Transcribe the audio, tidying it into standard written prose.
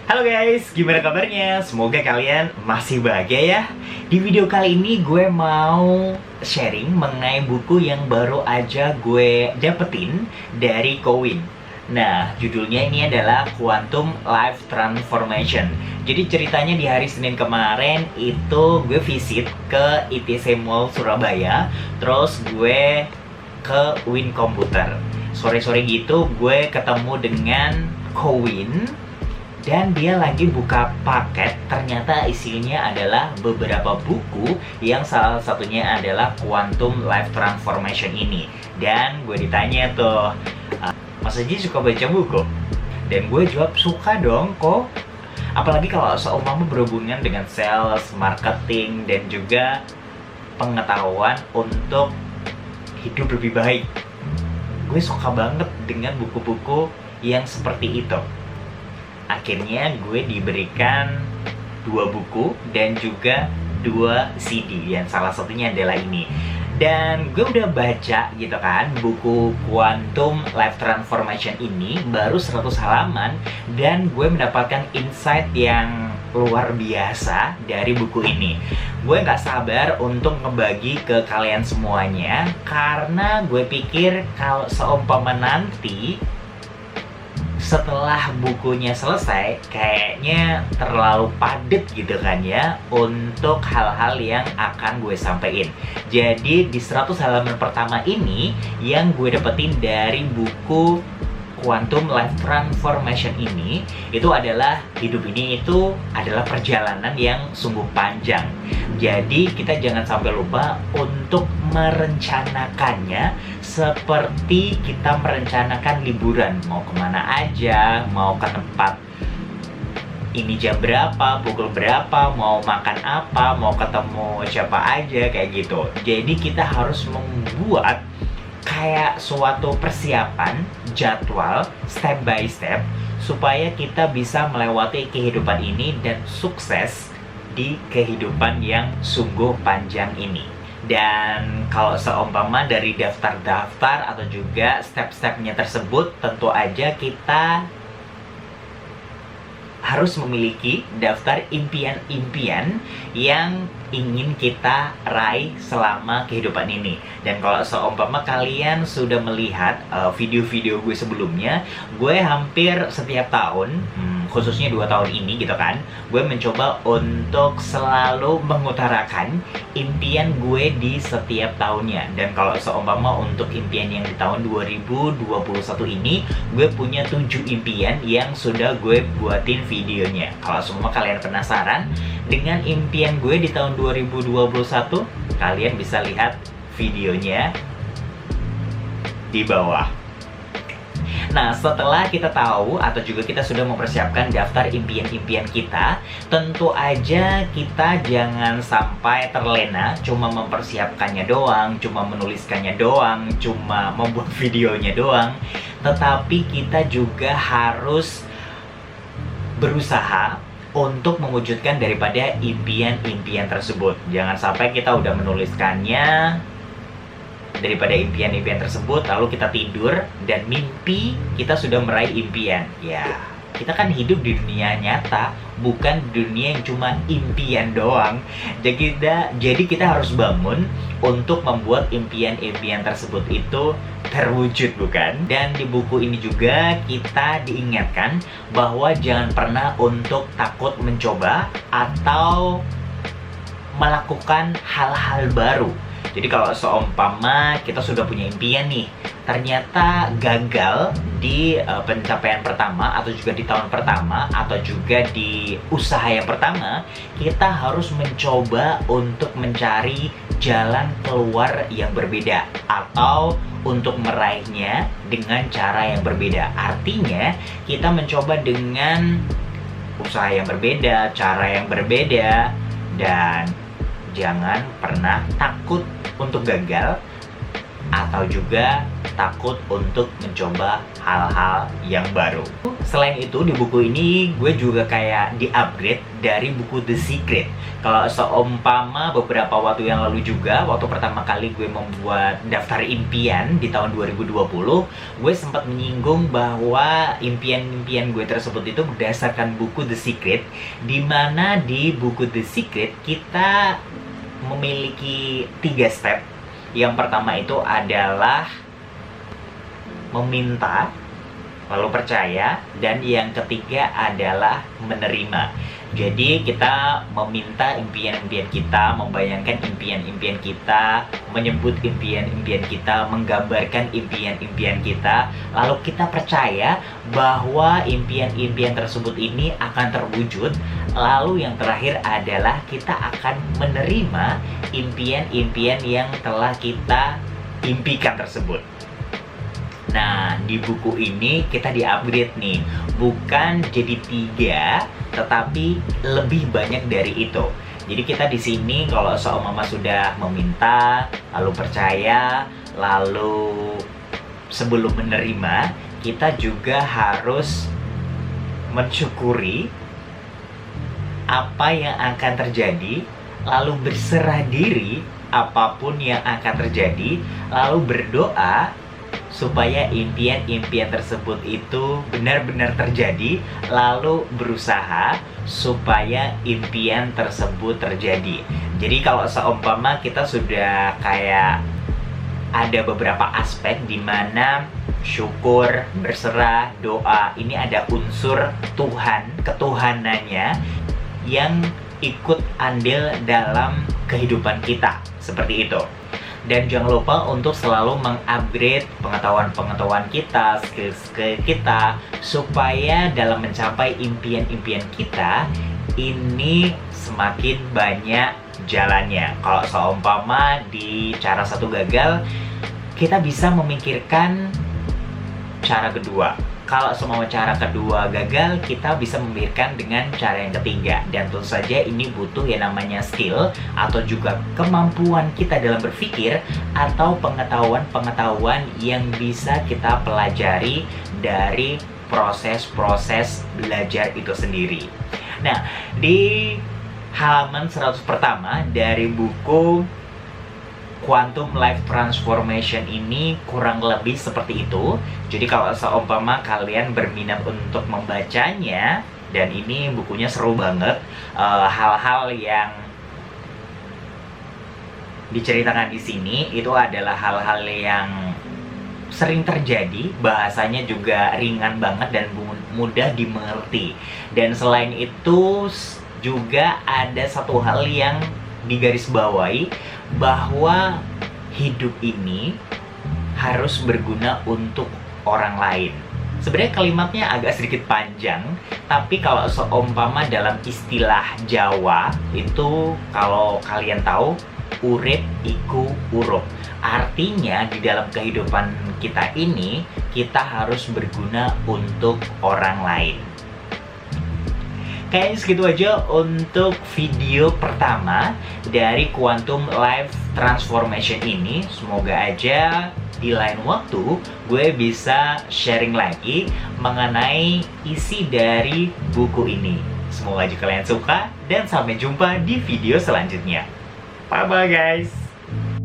Halo guys, gimana kabarnya? Semoga kalian masih bahagia ya. Di video kali ini gue mau sharing mengenai buku yang baru aja gue dapetin dari Kowin. Nah, judulnya ini adalah Quantum Life Transformation. Jadi ceritanya di hari Senin kemarin itu gue visit ke ITC Mall Surabaya. Terus gue ke Win Komputer. Sore-sore gitu gue ketemu dengan Kowin. Dan dia lagi buka paket, ternyata isinya adalah beberapa buku yang salah satunya adalah Quantum Life Transformation ini. Dan gue ditanya tuh, Mas Aji suka baca buku? Dan gue jawab, suka dong kok. Apalagi kalau seumpama berhubungan dengan sales, marketing, dan juga pengetahuan untuk hidup lebih baik. Gue suka banget dengan buku-buku yang seperti itu. Akhirnya gue diberikan 2 buku dan juga 2 CD yang salah satunya adalah ini. Dan gue udah baca gitu kan buku Quantum Life Transformation ini baru 100 halaman. Dan gue mendapatkan insight yang luar biasa dari buku ini. Gue gak sabar untuk ngebagi ke kalian semuanya, karena gue pikir kalau seumpama nanti setelah bukunya selesai, kayaknya terlalu padat gitu kan ya untuk hal-hal yang akan gue sampaikan. Jadi di 100 halaman pertama ini yang gue dapetin dari buku Quantum Life Transformation ini, itu adalah hidup ini itu adalah perjalanan yang sungguh panjang. Jadi kita jangan sampai lupa untuk merencanakannya seperti kita merencanakan liburan. Mau kemana aja, mau ke tempat ini jam berapa, pukul berapa, mau makan apa, mau ketemu siapa aja, kayak gitu. Jadi kita harus membuat kayak suatu persiapan, jadwal, step by step, supaya kita bisa melewati kehidupan ini dan sukses di kehidupan yang sungguh panjang ini. Dan kalau seumpama dari daftar-daftar atau juga step-stepnya tersebut, tentu aja kita harus memiliki daftar impian-impian yang ingin kita raih selama kehidupan ini. Dan kalau seumpama kalian sudah melihat video-video gue sebelumnya, gue hampir setiap tahun, khususnya 2 tahun ini gitu kan, gue mencoba untuk selalu mengutarakan impian gue di setiap tahunnya. Dan kalau seumpama untuk impian yang di tahun 2021 ini, gue punya 7 impian yang sudah gue buatin videonya. Kalau semua kalian penasaran dengan impian gue di tahun 2021, kalian bisa lihat videonya di bawah. Nah, setelah kita tahu atau juga kita sudah mempersiapkan daftar impian-impian kita, tentu aja kita jangan sampai terlena cuma mempersiapkannya doang, cuma menuliskannya doang, cuma membuat videonya doang. Tetapi kita juga harus berusaha untuk mewujudkan daripada impian-impian tersebut. Jangan sampai kita udah menuliskannya daripada impian-impian tersebut, lalu kita tidur dan mimpi kita sudah meraih impian. Ya, kita kan hidup di dunia nyata, bukan dunia yang cuma impian doang. Jadi kita harus bangun untuk membuat impian-impian tersebut itu terwujud, bukan? Dan di buku ini juga kita diingatkan bahwa jangan pernah untuk takut mencoba atau melakukan hal-hal baru. Jadi kalau seumpama kita sudah punya impian nih, ternyata gagal di pencapaian pertama atau juga di tahun pertama atau juga di usaha yang pertama, kita harus mencoba untuk mencari jalan keluar yang berbeda atau untuk meraihnya dengan cara yang berbeda. Artinya kita mencoba dengan usaha yang berbeda, cara yang berbeda, dan jangan pernah takut untuk gagal atau juga takut untuk mencoba hal-hal yang baru. Selain itu, di buku ini gue juga kayak di-upgrade dari buku The Secret. Kalau seumpama beberapa waktu yang lalu juga, waktu pertama kali gue membuat daftar impian di tahun 2020, gue sempat menyinggung bahwa impian-impian gue tersebut itu berdasarkan buku The Secret, di mana di buku The Secret kita memiliki 3 step. Yang pertama itu adalah meminta, lalu percaya, dan yang ketiga adalah menerima. Jadi kita meminta impian-impian kita, membayangkan impian-impian kita, menyebut impian-impian kita, menggambarkan impian-impian kita, lalu kita percaya bahwa impian-impian tersebut ini akan terwujud. Lalu yang terakhir adalah kita akan menerima impian-impian yang telah kita impikan tersebut. Nah, di buku ini kita di-upgrade nih, bukan jadi 3, tetapi lebih banyak dari itu. Jadi kita di sini kalau seumpama sudah meminta, lalu percaya, lalu sebelum menerima, kita juga harus mensyukuri apa yang akan terjadi, lalu berserah diri apapun yang akan terjadi, lalu berdoa supaya impian-impian tersebut itu benar-benar terjadi, lalu berusaha supaya impian tersebut terjadi. Jadi kalau seumpama kita sudah kayak ada beberapa aspek di mana syukur, berserah, doa, ini ada unsur Tuhan, ketuhanannya yang ikut andil dalam kehidupan kita, seperti itu. Dan jangan lupa untuk selalu mengupgrade pengetahuan-pengetahuan kita, skill-skill kita, supaya dalam mencapai impian-impian kita ini semakin banyak jalannya. Kalau seumpama di cara satu gagal, kita bisa memikirkan cara kedua. Kalau semua cara kedua gagal, kita bisa memikirkan dengan cara yang ketiga. Dan tentu saja ini butuh yang namanya skill atau juga kemampuan kita dalam berpikir atau pengetahuan-pengetahuan yang bisa kita pelajari dari proses-proses belajar itu sendiri. Nah, di halaman 100 pertama dari buku Quantum Life Transformation ini kurang lebih seperti itu. Jadi kalau seumpama kalian berminat untuk membacanya, dan ini bukunya seru banget, hal-hal yang diceritakan di sini itu adalah hal-hal yang sering terjadi, bahasanya juga ringan banget dan mudah dimengerti. Dan selain itu juga ada satu hal yang digarisbawahi, bahwa hidup ini harus berguna untuk orang lain. Sebenarnya kalimatnya agak sedikit panjang, tapi kalau seumpama dalam istilah Jawa itu, kalau kalian tahu, urip iku urup. Artinya di dalam kehidupan kita ini, kita harus berguna untuk orang lain. Kayaknya segitu aja untuk video pertama dari Quantum Life Transformation ini. Semoga aja di lain waktu gue bisa sharing lagi mengenai isi dari buku ini. Semoga aja kalian suka dan sampai jumpa di video selanjutnya. Bye-bye guys!